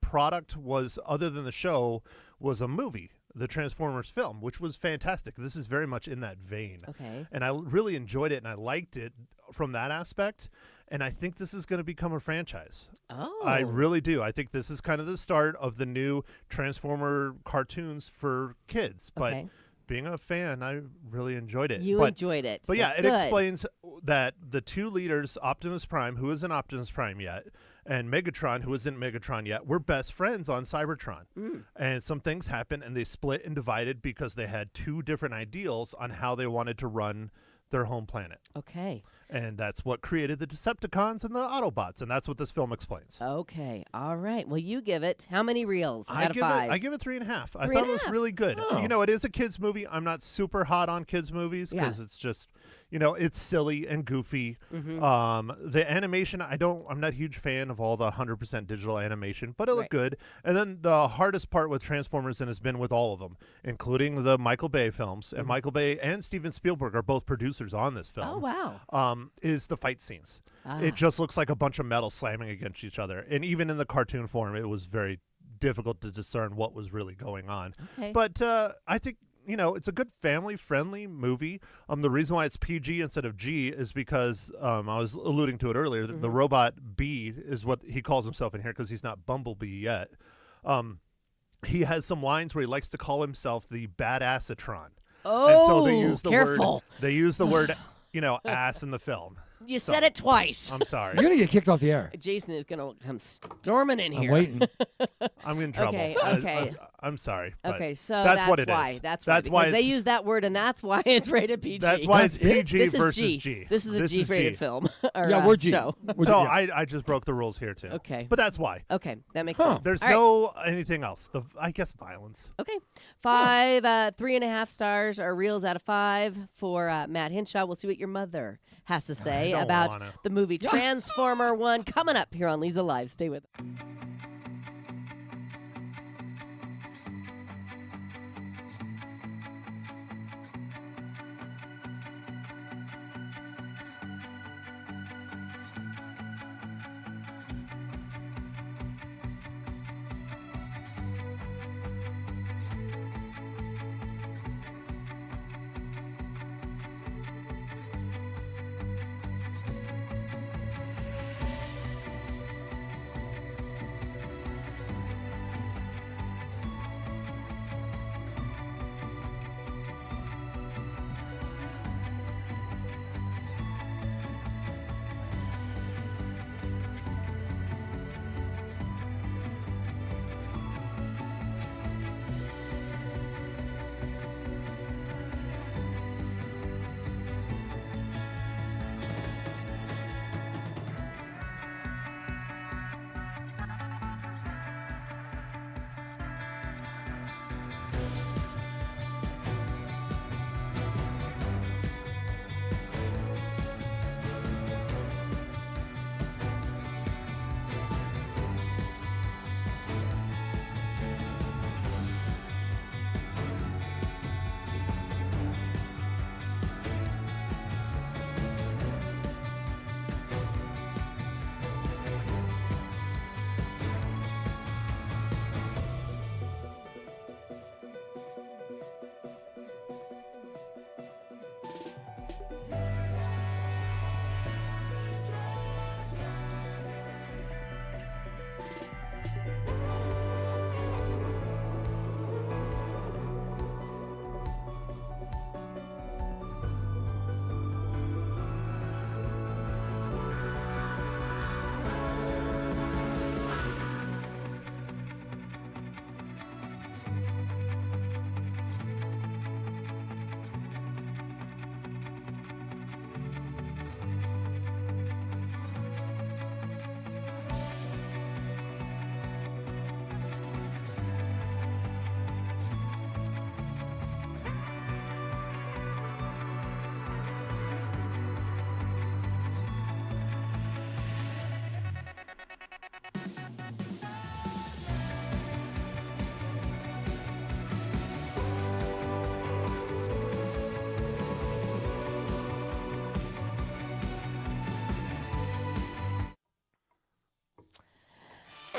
product was, other than the show, was a movie, the Transformers film, which was fantastic. This is very much in that vein. Okay. And I really enjoyed it and I liked it from that aspect. And I think this is going to become a franchise. Oh. I really do. I think this is kind of the start of the new Transformer cartoons for kids. But Okay. being a fan, I really enjoyed it. You but, enjoyed it. But yeah, That's it good. explains that the two leaders, Optimus Prime, who isn't Optimus Prime yet, and Megatron, who isn't Megatron yet, were best friends on Cybertron. And some things happened, and they split and divided because they had two different ideals on how they wanted to run their home planet. Okay. And that's what created the Decepticons and the Autobots, and that's what this film explains. Okay. All right. Well, you give it how many reels out of 5? I give it 3.5. I 3.5. thought it was really good. Oh. You know, it is a kids movie. I'm not super hot on kids movies because it's just, you know, it's silly and goofy. The animation, I'm not a huge fan of all the 100% digital animation, but it looked good. And then the hardest part with Transformers and has been with all of them, including the Michael Bay films, and Michael Bay and Steven Spielberg are both producers on this film. Oh, wow. Is the fight scenes. It just looks like a bunch of metal slamming against each other. And even in the cartoon form, it was very difficult to discern what was really going on. Okay. But I think, you know, it's a good family-friendly movie. The reason why it's PG instead of G is because I was alluding to it earlier. The robot B is what he calls himself in here because he's not Bumblebee yet. He has some lines where he likes to call himself the Badassatron. Oh, and so they use the careful. word. They use the word, you know, ass in the film. You said it twice. I'm sorry. You're going to get kicked off the air. Jason is going to come storming in here. I'm waiting. I'm in trouble. Okay. I'm sorry. But Okay, so that's what it why. is. That's why. Because they use that word, and that's why it's rated PG. That's why it's PG This is versus G. This is a G-rated film. Or, Yeah, we're G. show. So I just broke the rules here too. Okay. But that's why. Okay, that makes sense. There's All right. no anything else. I guess violence. Okay. 3.5 stars or reels out of 5 for Matt Hinshaw. We'll see what your mother has to say don't about wanna. the movie Transformer 1 coming up here on Leza Live. Stay with us.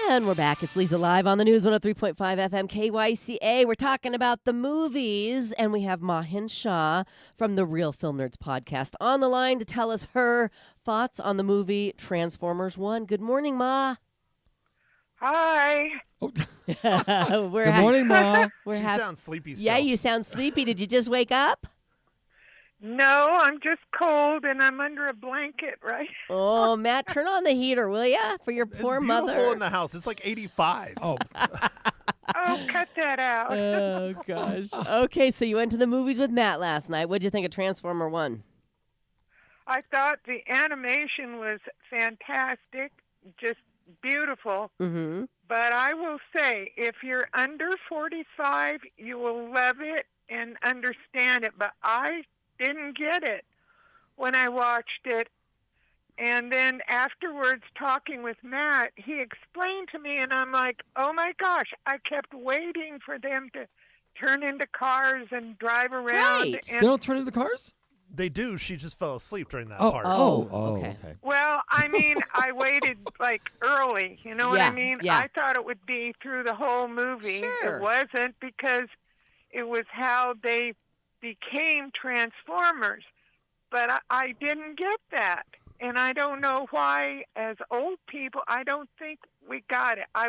And we're back. It's Leza Live on the News 103.5 FM KYCA. We're talking about the movies, and we have Mahin Shah from the Real Film Nerds podcast on the line to tell us her thoughts on the movie Transformers 1. Good morning, Ma. Hi. Oh. Good morning, Ma. She sounds sleepy still. Yeah, you sound sleepy. Did you just wake up? No, I'm just cold and I'm under a blanket, right? Oh, Matt, turn on the heater, will ya? For your poor it's mother. beautiful in the house. It's like 85. Oh, Oh, cut that out. Oh, gosh. Okay, so you went to the movies with Matt last night. What'd you think of Transformer 1? I thought the animation was fantastic, just beautiful. Mm-hmm. But I will say, if you're under 45, you will love it and understand it. But I didn't get it when I watched it. And then afterwards, talking with Matt, he explained to me, and I'm like, oh my gosh, I kept waiting for them to turn into cars and drive around. Right. And they don't turn into cars? They do. She just fell asleep during that Oh, part. Okay. well, I mean, I waited like early. You know what Yeah, I mean? yeah. I thought it would be through the whole movie. Sure. It wasn't, because it was how they became Transformers. But I didn't get that. And I don't know why, as old people, I don't think we got it. I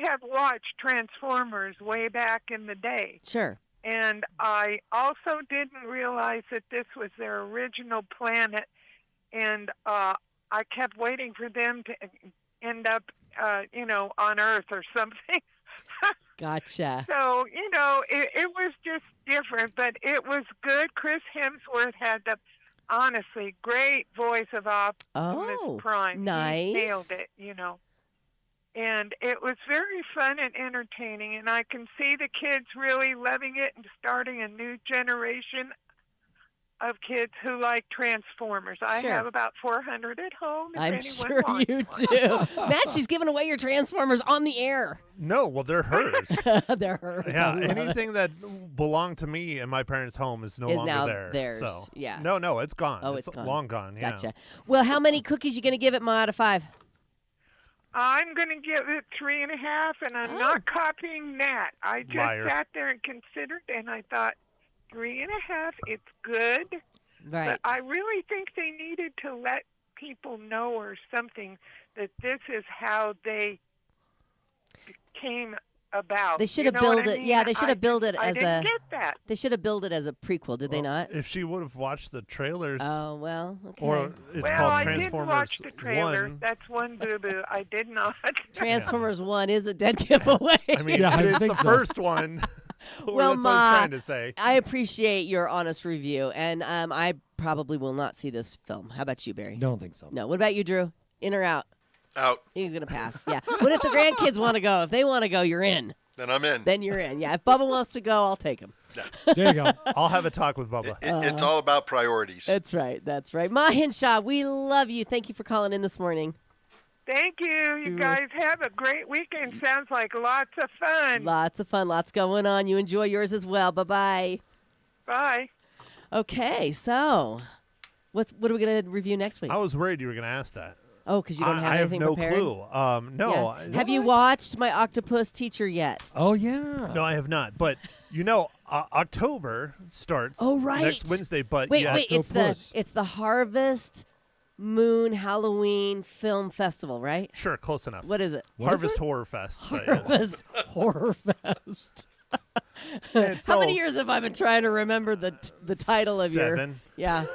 have watched Transformers way back in the day. Sure. And I also didn't realize that this was their original planet. And I kept waiting for them to end up, on Earth or something. Gotcha. So, it was just different, but it was good. Chris Hemsworth had the, honestly, great voice of Optimus Prime. Nice. He nailed it, And it was very fun and entertaining, and I can see the kids really loving it and starting a new generation of kids who like Transformers. I Sure. have about 400 at home. If I'm anyone sure wants you one. do. Matt, she's giving away your Transformers on the air. No, well, they're hers. They're hers. Yeah, I love it. anything that belonged to me in my parents' home is no Is longer now there. theirs, So. yeah. No, it's gone. Oh, it's gone. long gone. Yeah. Gotcha. Well, how many cookies you going to give it, Ma, out of 5? I'm going to give it 3.5, and I'm not copying Nat. I just Liar. sat there and considered, and I thought 3.5. It's good, Right. but I really think they needed to let people know or something that this is how they came about. They should You have know what billed I it. mean? Yeah, they should have billed it I as didn't a. get that. They should have billed it as a prequel, did they not? If she would have watched the trailers, Oh well. Okay. or it's Well, called I did Transformers watch the trailer. 1. That's one boo-boo. I did not. Transformers 1 is a dead giveaway. I mean, Yeah, I it is think the so. first one. Well, That's what I Ma, was trying to say. I appreciate your honest review, and I probably will not see this film. How about you, Barry? Don't think so. No. What about you, Drew? In or out? Out. He's gonna pass. Yeah. What if the grandkids want to go? If they want to go, you're in. Then I'm in. Then you're in. Yeah. If Bubba wants to go, I'll take him. There you go. I'll have a talk with Bubba. It's all about priorities. That's right. That's right. Ma Hinshaw, we love you. Thank you for calling in this morning. Thank you. You guys have a great weekend. Sounds like lots of fun. Lots of fun. Lots going on. You enjoy yours as well. Bye-bye. Bye. Okay. So, what are we going to review next week? I was worried you were going to ask that. Oh, because you don't have I have anything no prepared? clue. No. Yeah. Have you watched My Octopus Teacher yet? Oh, yeah. No, I have not. But October starts right. next Wednesday. But Wait, yeah, wait. It's the Harvest Moon Halloween Film Festival, right? Sure, close enough. What is it? Harvest Horror Fest. but, yeah. Harvest Horror Fest. It's How many all years have I been trying to remember the title of your? 7. Yeah.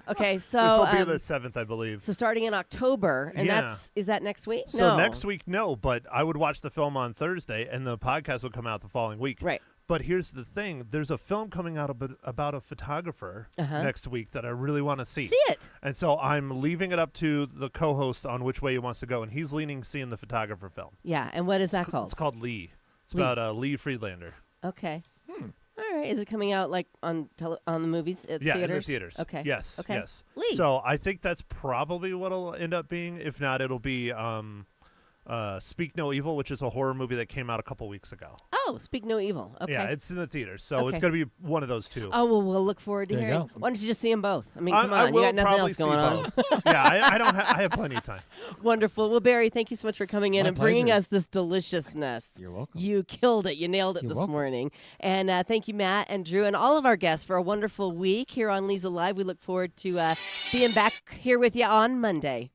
Okay. So This will be the 7th, I believe. so starting in October, and Yeah. is that next week? So no. next week, no, but I would watch the film on Thursday, and the podcast would come out the following week. Right. But here's the thing: there's a film coming out about a photographer next week that I really want to see. See it. And so I'm leaving it up to the co-host on which way he wants to go, and he's leaning seeing the photographer film. Yeah. And what is that called? It's called Lee. It's Lee. about Lee Friedlander. Okay. All right. Is it coming out like on the movies at Yeah, theaters? in the theaters. Okay. Yes. Okay. Yes. Lee. So I think that's probably what it'll end up being. If not, it'll be Speak No Evil, which is a horror movie that came out a couple weeks ago. Oh, Speak No Evil. Okay. Yeah, it's in the theaters, so it's Okay. going to be one of those two. Oh, well, we'll look forward to There you hearing. go. Why don't you just see them both? I mean, I come on. You will got nothing probably else going see on. both. Yeah, I don't. I have plenty of time. Wonderful. Well, Barry, thank you so much for coming in My and bringing pleasure. us this deliciousness. You're welcome. You killed it. You nailed it You're this welcome. morning. And thank you, Matt and Drew, and all of our guests for a wonderful week here on Leza Live. We look forward to being back here with you on Monday.